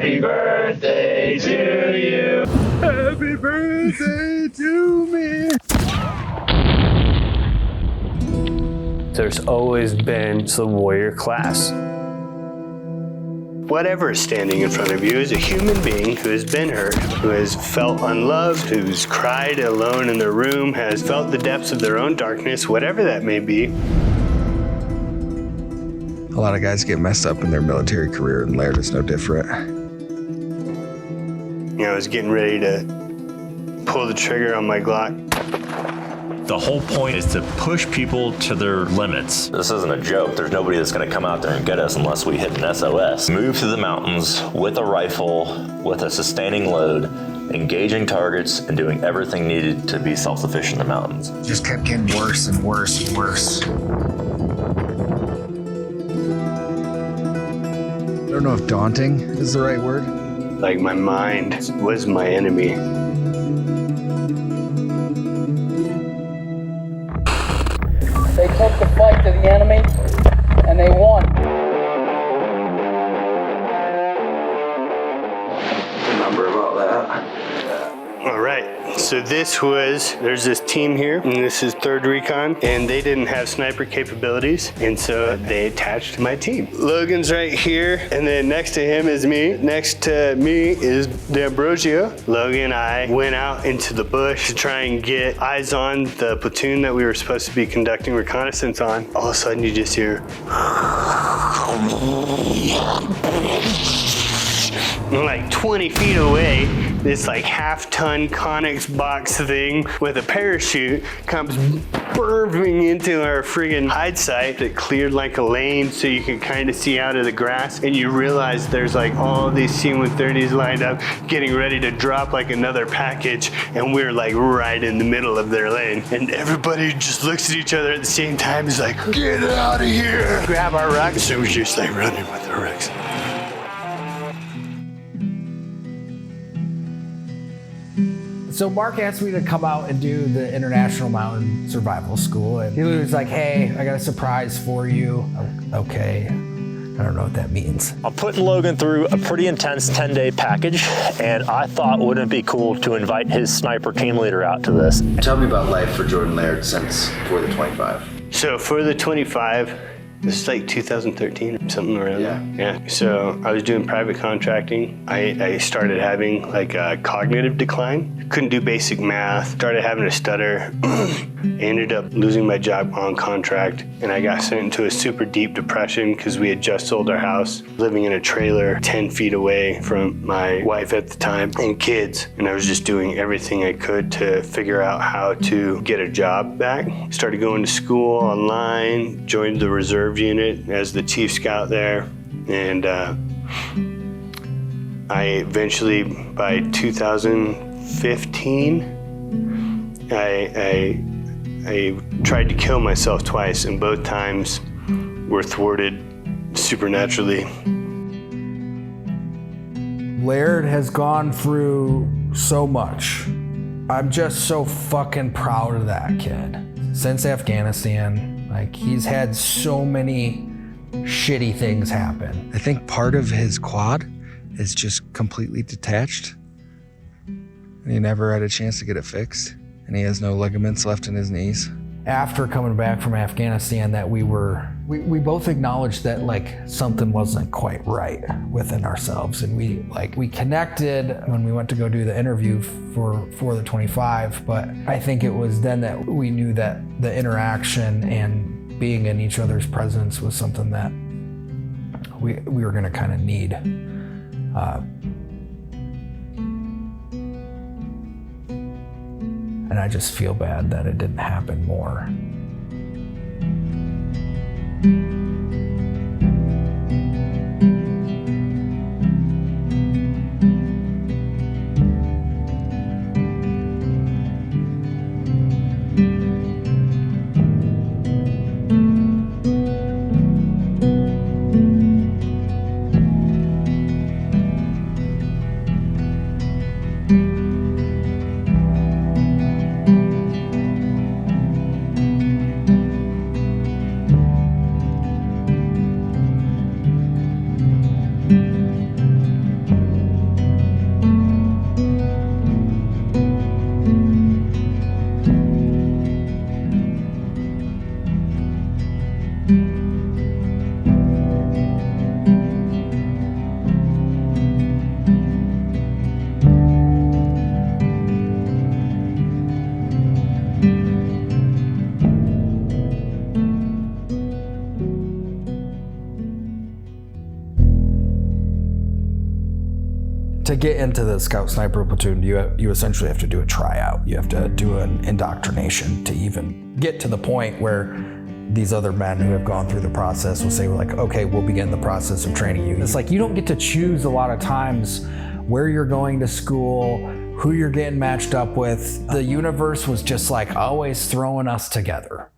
Happy birthday to you. Happy birthday to me. There's always been the warrior class. Whatever is standing in front of you is a human being who has been hurt, who has felt unloved, who's cried alone in their room, has felt the depths of their own darkness, whatever that may be. A lot of guys get messed up in their military career, and Laird is no different. I was getting ready to pull the trigger on my Glock. The whole point is to push people to their limits. This isn't a joke. There's nobody that's going to come out there and get us unless we hit an SOS. Move through the mountains with a rifle, with a sustaining load, engaging targets, and doing everything needed to be self-sufficient in the mountains. Just kept getting worse and worse and worse. I don't know if daunting is the right word. Like my mind was my enemy. They took the fight to the enemy, and they won. Remember about that? All right, so there's this team here, and this is 3rd Recon, and they didn't have sniper capabilities, and so they attached to my team. Logan's right here, and then next to him is me. Next to me is D'Ambrosio. Logan and I went out into the bush to try and get eyes on the platoon that we were supposed to be conducting reconnaissance on. All of a sudden, you just hear... like 20 feet away, this like half-ton Conex box thing with a parachute comes burrowing into our friggin' hide site. It cleared like a lane so you can kind of see out of the grass, and you realize there's like all these C-130s lined up getting ready to drop like another package, and we're like right in the middle of their lane. And everybody just looks at each other at the same time. Is like, get out of here! Grab our rucks. So we're just like running with our rucks. So Mark asked me to come out and do the International Mountain Survival School, and he was like, hey, I got a surprise for you. Okay, I don't know what that means. I'm putting Logan through a pretty intense 10-day package, and I thought, wouldn't it be cool to invite his sniper team leader out to this? Tell me about life for Jordan Laird since For the 25. So For the 25, this is like 2013 or something around there. Yeah. So I was doing private contracting. I started having like a cognitive decline. Couldn't do basic math. Started having a stutter. Ended up losing my job on contract, and I got sent into a super deep depression because we had just sold our house, living in a trailer 10 feet away from my wife at the time and kids. And I was just doing everything I could to figure out how to get a job back. Started going to school online, joined the reserve unit as the chief scout there, and I eventually, by 2015, I tried to kill myself twice, and both times were thwarted supernaturally. Laird has gone through so much. I'm just so fucking proud of that kid. Since Afghanistan, like, he's had so many shitty things happen. I think part of his quad is just completely detached, and he never had a chance to get it fixed, and he has no ligaments left in his knees. After coming back from Afghanistan, that we both acknowledged that like something wasn't quite right within ourselves, and we connected when we went to go do the interview for the 25. But I think it was then that we knew that the interaction and being in each other's presence was something that we were going to kind of need. And I just feel bad that it didn't happen more. To get into the Scout Sniper platoon, you essentially have to do a tryout. You have to do an indoctrination to even get to the point where these other men who have gone through the process will say, like, okay, we'll begin the process of training you. It's like you don't get to choose a lot of times where you're going to school, who you're getting matched up with. The universe was just like always throwing us together.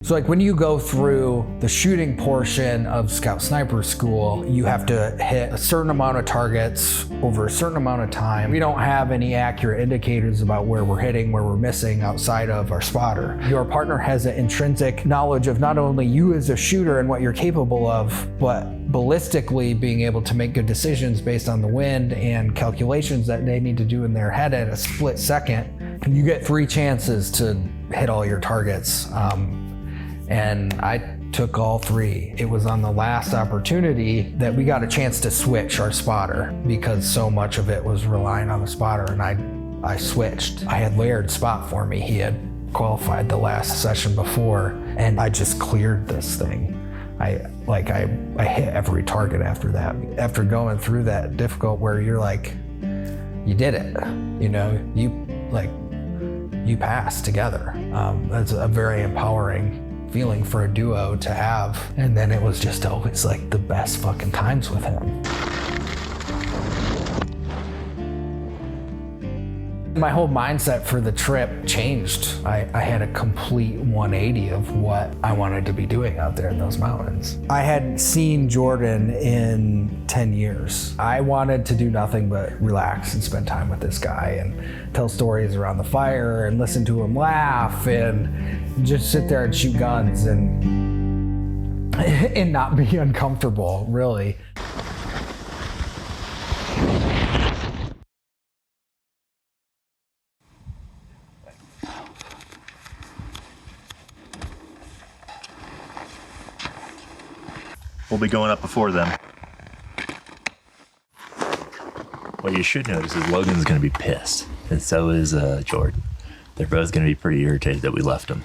So like when you go through the shooting portion of Scout Sniper School, you have to hit a certain amount of targets over a certain amount of time. We don't have any accurate indicators about where we're hitting, where we're missing outside of our spotter. Your partner has an intrinsic knowledge of not only you as a shooter and what you're capable of, but ballistically being able to make good decisions based on the wind and calculations that they need to do in their head at a split second. You get 3 chances to hit all your targets. And I took all 3. It was on the last opportunity that we got a chance to switch our spotter because so much of it was relying on the spotter, and I switched. I had Laird spot for me. He had qualified the last session before, and I just cleared this thing. I hit every target after that. After going through that difficult where you're like, you did it, you know, you passed together. That's a very empowering feeling for a duo to have. And then it was just always like the best fucking times with him. My whole mindset for the trip changed. I had a complete 180 of what I wanted to be doing out there in those mountains. I hadn't seen Jordan in 10 years. I wanted to do nothing but relax and spend time with this guy and tell stories around the fire and listen to him laugh and just sit there and shoot guns and not be uncomfortable, really. We'll be going up before them. What you should notice is Logan's going to be pissed, and so is Jordan. They're both going to be pretty irritated that we left them.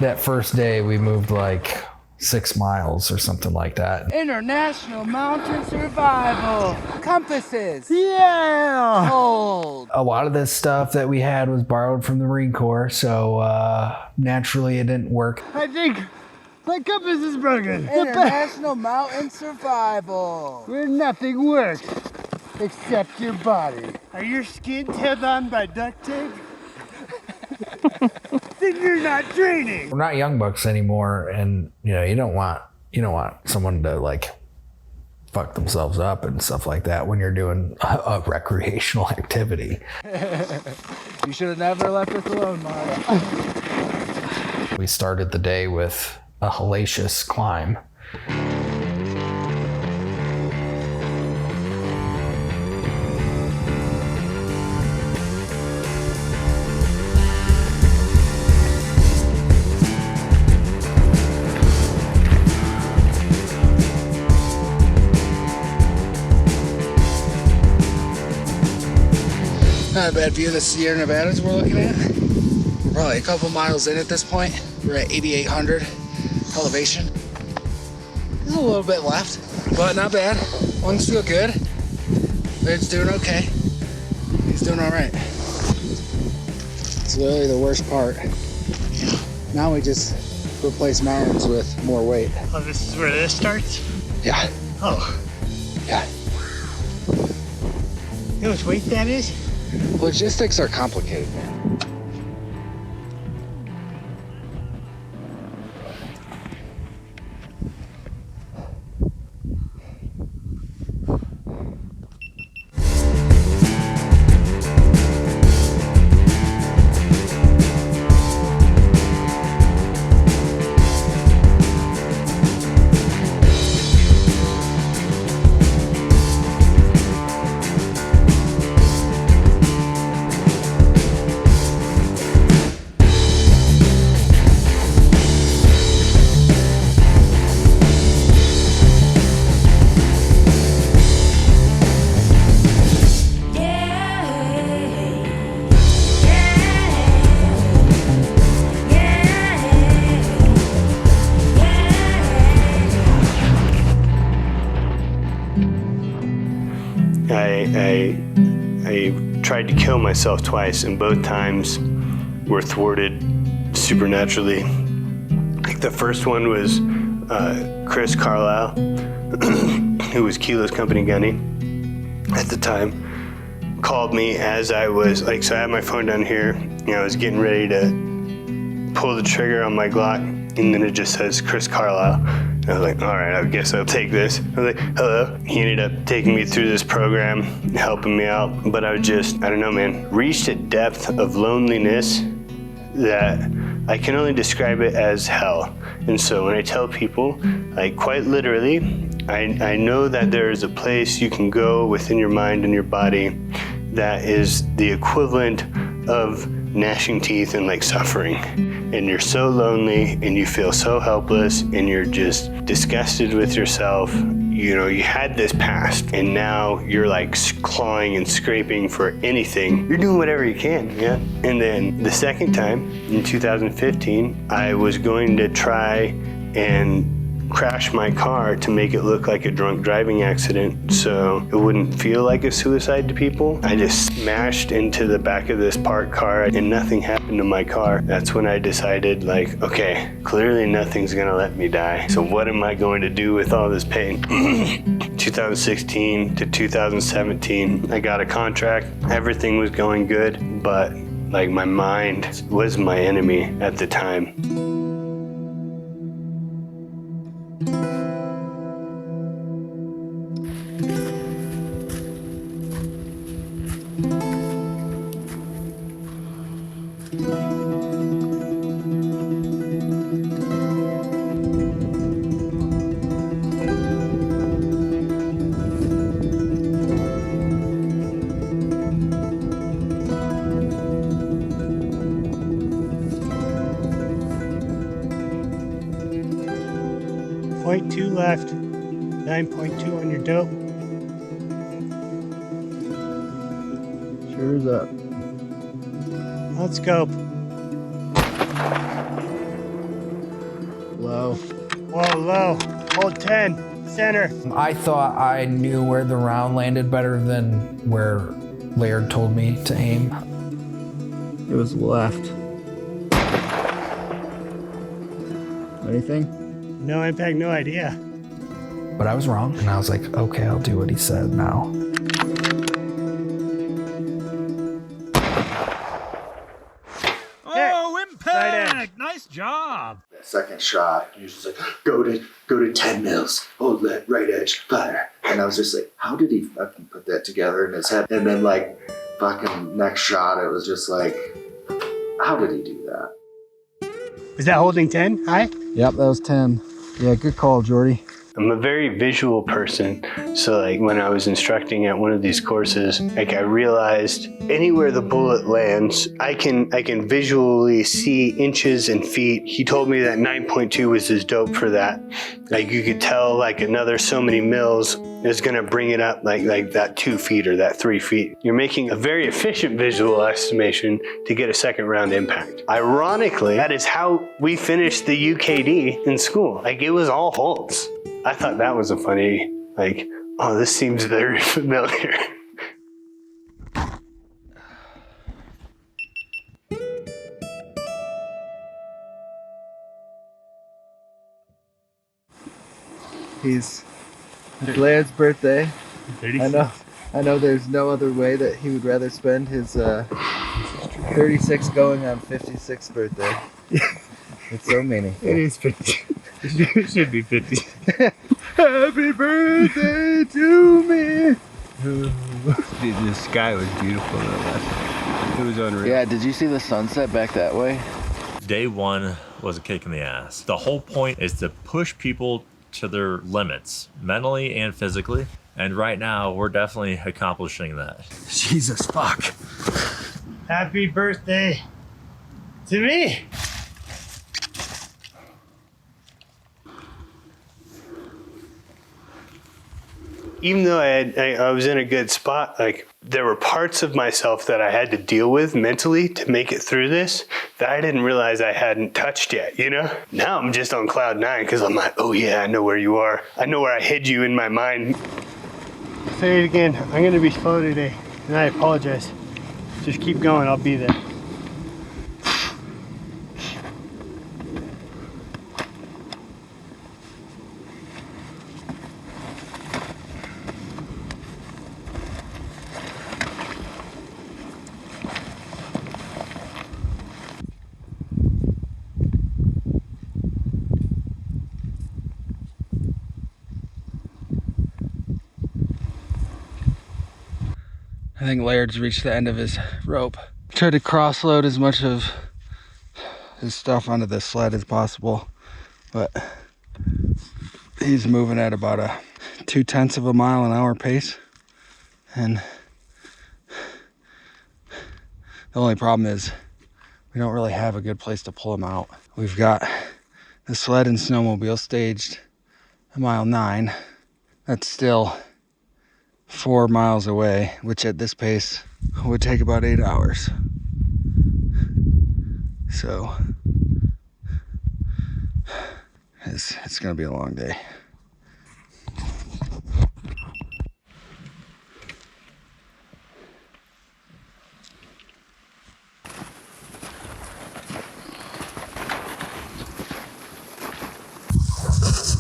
That first day we moved like 6 miles or something like that. International mountain survival. Compasses. Yeah! Cold. A lot of this stuff that we had was borrowed from the Marine Corps, so naturally it didn't work. I think my compass is broken. International mountain survival. Where nothing works except your body. Are your skins held on by duct tape? Then you're not training. We're not young bucks anymore, and you know you don't want someone to like fuck themselves up and stuff like that when you're doing a recreational activity. You should have never left us alone, Mara. We started the day with a hellacious climb. Not a bad view of the Sierra Nevadas we're looking at. We're probably a couple miles in at this point. We're at 8,800 elevation. There's a little bit left, but not bad. Lungs feel good. Laird's doing okay. He's doing all right. It's really the worst part. Now we just replace mountains with more weight. Oh, this is where this starts? Yeah. Oh. Yeah. You know how much weight that is? Logistics are complicated, man. I tried to kill myself twice, and both times were thwarted supernaturally. Like the first one was Chris Carlisle, who was Kilo's company gunny at the time, called me as I was like, so I had my phone down here, you know, I was getting ready to pull the trigger on my Glock, and then it just says Chris Carlisle. And I was like, all right, I guess I'll take this. I was like, hello. He ended up taking me through this program, helping me out. But I was just, I don't know, man, reached a depth of loneliness that I can only describe it as hell. And so when I tell people, like quite literally, I know that there is a place you can go within your mind and your body that is the equivalent of gnashing teeth and like suffering. And you're so lonely and you feel so helpless and you're just disgusted with yourself. You know, you had this past and now you're like clawing and scraping for anything. You're doing whatever you can, yeah? And then the second time in 2015, I was going to try and crash my car to make it look like a drunk driving accident so it wouldn't feel like a suicide to people. I just smashed into the back of this parked car and nothing happened to my car. That's when I decided, like, okay, clearly nothing's gonna let me die. So what am I going to do with all this pain? 2016 to 2017, I got a contract. Everything was going good, but like my mind was my enemy at the time. .2 left, 9.2 on your dope. Sure is up. Let's go. Low. Whoa, low. Hold 10. Center. I thought I knew where the round landed better than where Laird told me to aim. It was left. Anything? No impact, no idea. But I was wrong, and I was like, okay, I'll do what he said now. Oh, impact! Nice job. That second shot, he was just like, go to 10 mils, hold that right edge, fire. And I was just like, how did he fucking put that together in his head? And then like, fucking next shot, it was just like, how did he do that? Is that holding 10 high? Yep, that was 10. Yeah, good call, Jordy. I'm a very visual person, so like when I was instructing at one of these courses, like I realized anywhere the bullet lands, I can visually see inches and feet. He told me that 9.2 was his dope for that. Like you could tell like another so many mils is gonna bring it up like that 2 feet or that 3 feet. You're making a very efficient visual estimation to get a second round impact. Ironically, that is how we finished the UKD in school. Like it was all holds. I thought that was a funny, like, oh, this seems very familiar. It's Laird's birthday. I know there's no other way that he would rather spend his 36 going on 56th birthday. It's so meaningful. It is 50. It should be 50. Happy birthday to me. Dude, the sky was beautiful though. It was unreal. Yeah, did you see the sunset back that way? Day one was a kick in the ass. The whole point is to push people to their limits, mentally and physically. And right now, we're definitely accomplishing that. Jesus fuck. Happy birthday to me. Even though I was in a good spot, like there were parts of myself that I had to deal with mentally to make it through this that I didn't realize I hadn't touched yet, you know? Now I'm just on cloud 9 because I'm like, oh yeah, I know where you are. I know where I hid you in my mind. say it again. I'm gonna be slow today, and I apologize. Just keep going, I'll be there. I think Laird's reached the end of his rope. Tried to cross load as much of his stuff onto the sled as possible, but he's moving at about a 0.2 of a mile an hour pace. And the only problem is we don't really have a good place to pull him out. We've got the sled and snowmobile staged at mile 9. That's still 4 miles away, which at this pace would take about 8 hours. So it's gonna be a long day.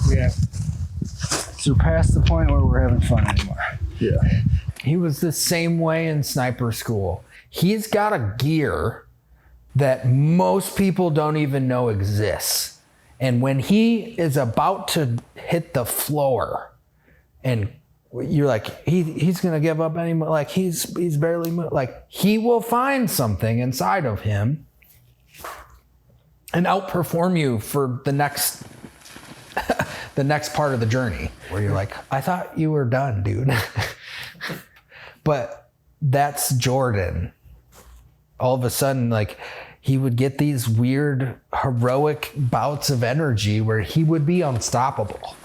We have surpassed the point where we're having fun anymore. Yeah. He was the same way in sniper school. He's got a gear that most people don't even know exists. And when he is about to hit the floor and you're like, he's going to give up any, like he's barely moved. Like he will find something inside of him and outperform you for the next the next part of the journey where you're like, I thought you were done, dude. But that's Jordan. All of a sudden, like he would get these weird heroic bouts of energy where he would be unstoppable.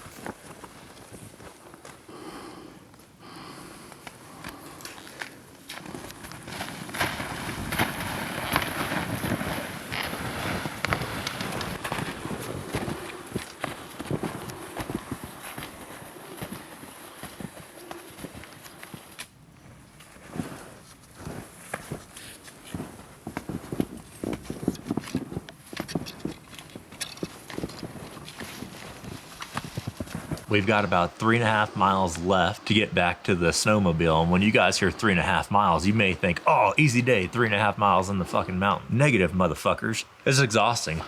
We've got about 3.5 miles left to get back to the snowmobile. And when you guys hear 3.5 miles, you may think, oh, easy day, 3.5 miles in the fucking mountain. Negative, motherfuckers. It's exhausting.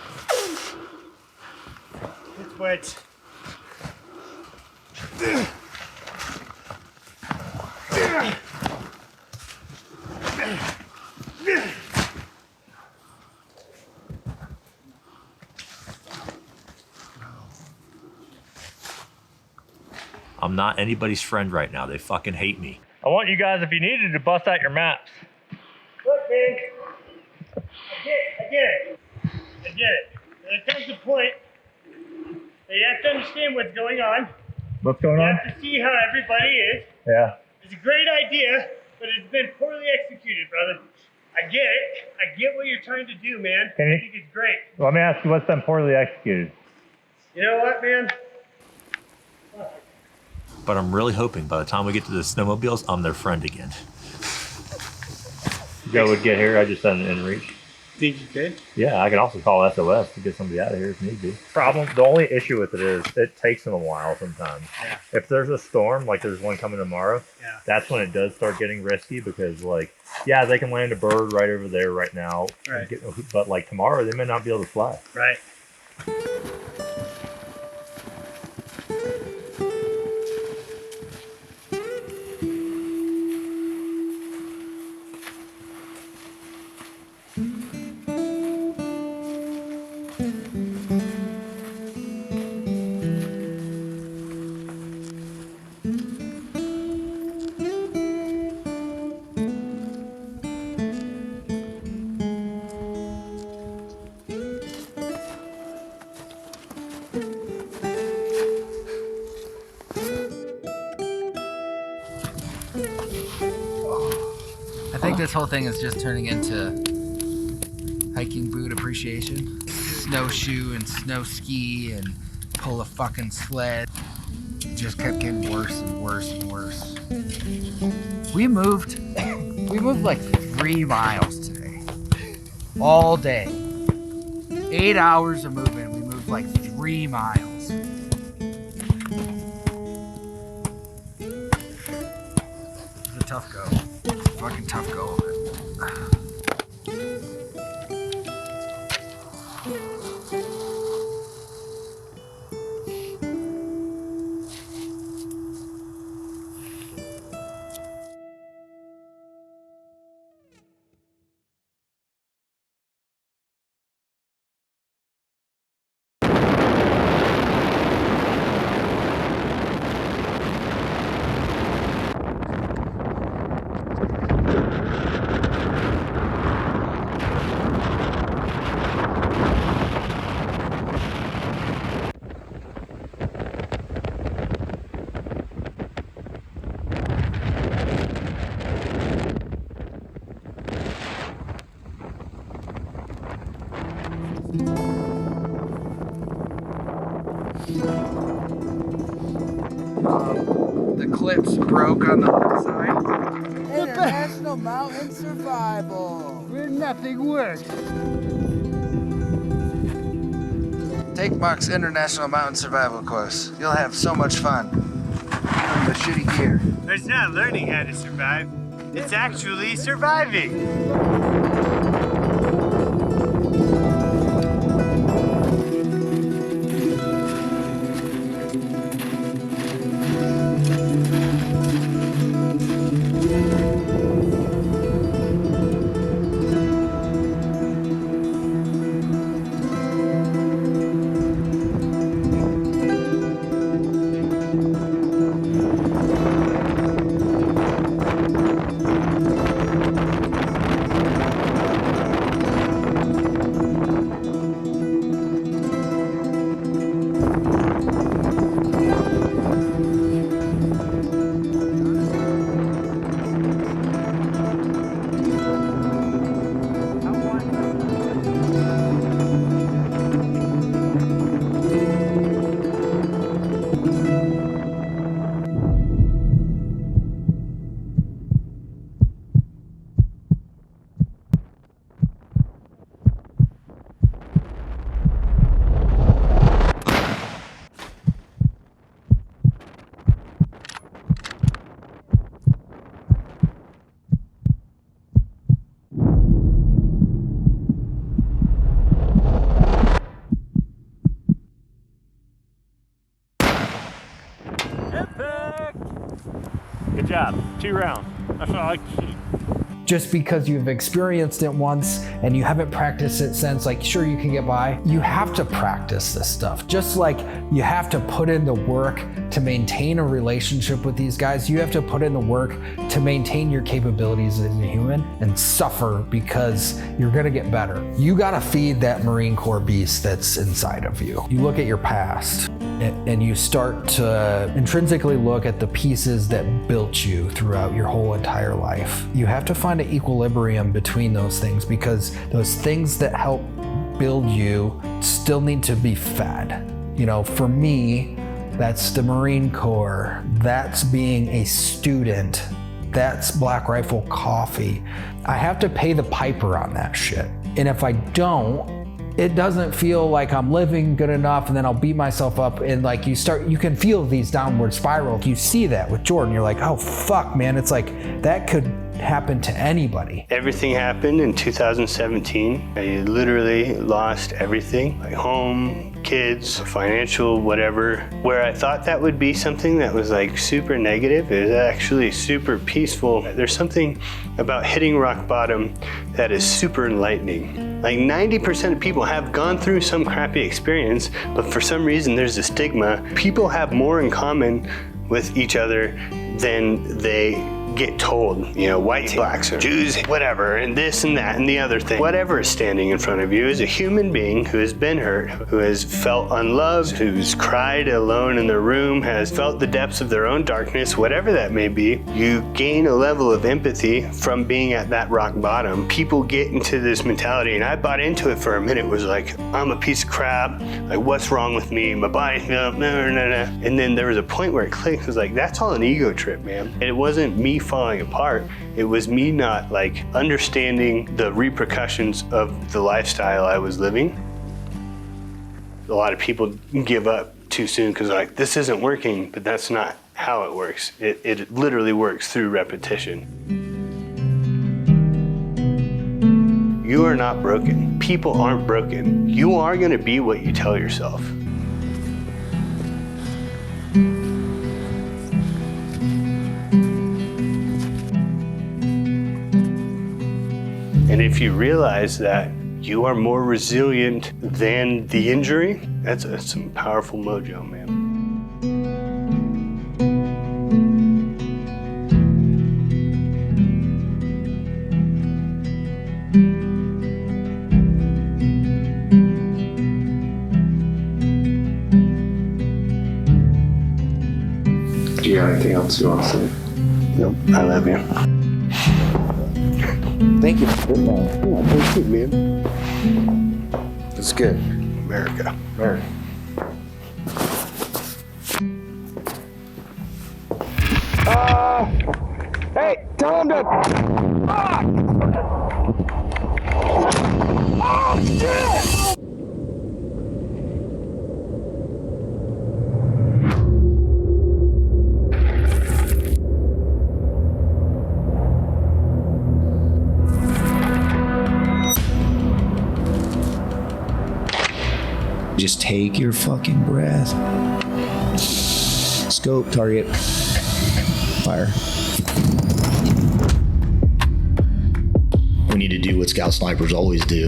It's wet. I'm not anybody's friend right now. They fucking hate me. I want you guys, if you needed, to bust out your maps. Look, man. I get it. There comes a point that you have to understand what's going on. What's going on? You have to see how everybody is. Yeah. It's a great idea, but it's been poorly executed, brother. I get it. I get what you're trying to do, man. I think it's great. Let me ask you, what's been poorly executed? You know what, man? But I'm really hoping by the time we get to the snowmobiles, I'm their friend again. Joe would get here, I just sent an inReach. Think you could? Yeah, I can also call SOS to get somebody out of here if need be. The only issue with it is it takes them a while sometimes. Yeah. If there's a storm, like there's one coming tomorrow, Yeah. that's when it does start getting risky because, like, yeah, they can land a bird right over there right now. Right. But, like, tomorrow, they may not be able to fly. Right. I think this whole thing is just turning into hiking boot appreciation. Snowshoe and snow ski and pull a fucking sled. It just kept getting worse and worse and worse. We moved like 3 miles today. All day. 8 hours of moving. We moved like 3 miles. It's a tough go. Fucking tough go. The clips broke on the other side. International Mountain Survival, where nothing works. Take Mark's International Mountain Survival course. You'll have so much fun. Doing the shitty gear. It's not learning how to survive, it's actually surviving. Good job. 2 rounds. That's what I like to see. Just because you've experienced it once and you haven't practiced it since, like, sure, you can get by. You have to practice this stuff. Just like you have to put in the work to maintain a relationship with these guys, you have to put in the work to maintain your capabilities as a human and suffer because you're gonna get better. You gotta feed that Marine Corps beast that's inside of you. You look at your past and you start to intrinsically look at the pieces that built you throughout your whole entire life. You have to find an equilibrium between those things because those things that help build you still need to be fed. You know, for me, that's the Marine Corps, that's being a student, that's Black Rifle Coffee. I have to pay the piper on that shit. And if I don't, it doesn't feel like I'm living good enough, and then I'll beat myself up, and like you can feel these downward spirals. You see that with Jordan, you're like, oh fuck, man, it's like that could happen to anybody. Everything happened in 2017. I literally lost everything, like home, kids, financial, whatever. Where I thought that would be something that was like super negative, it is actually super peaceful. There's something about hitting rock bottom that is super enlightening. Like 90% of people have gone through some crappy experience, but for some reason there's a stigma. People have more in common with each other than they get told, you know, whites, blacks, or Jews, whatever, and this and that and the other thing. Whatever is standing in front of you is a human being who has been hurt, who has felt unloved, who's cried alone in their room, has felt the depths of their own darkness, whatever that may be. You gain a level of empathy from being at that rock bottom. People get into this mentality, and I bought into it for a minute. It was like, I'm a piece of crap, like what's wrong with me, my body, no. And then there was a point where it clicked. It was like, that's all an ego trip, man. And it wasn't me falling apart. It was me not like understanding the repercussions of the lifestyle I was living. A lot of people give up too soon because like, this isn't working, but that's not how it works. It literally works through repetition. You are not broken. People aren't broken. You are gonna be what you tell yourself. And if you realize that you are more resilient than the injury, that's some powerful mojo, man. Do you have anything else you want to say? Nope, I love you. Thank you. Thank you, man. It's good. America. America. Hey, tell him to. Oh, shit! Just take your fucking breath. Scope, target, fire. We need to do what scout snipers always do.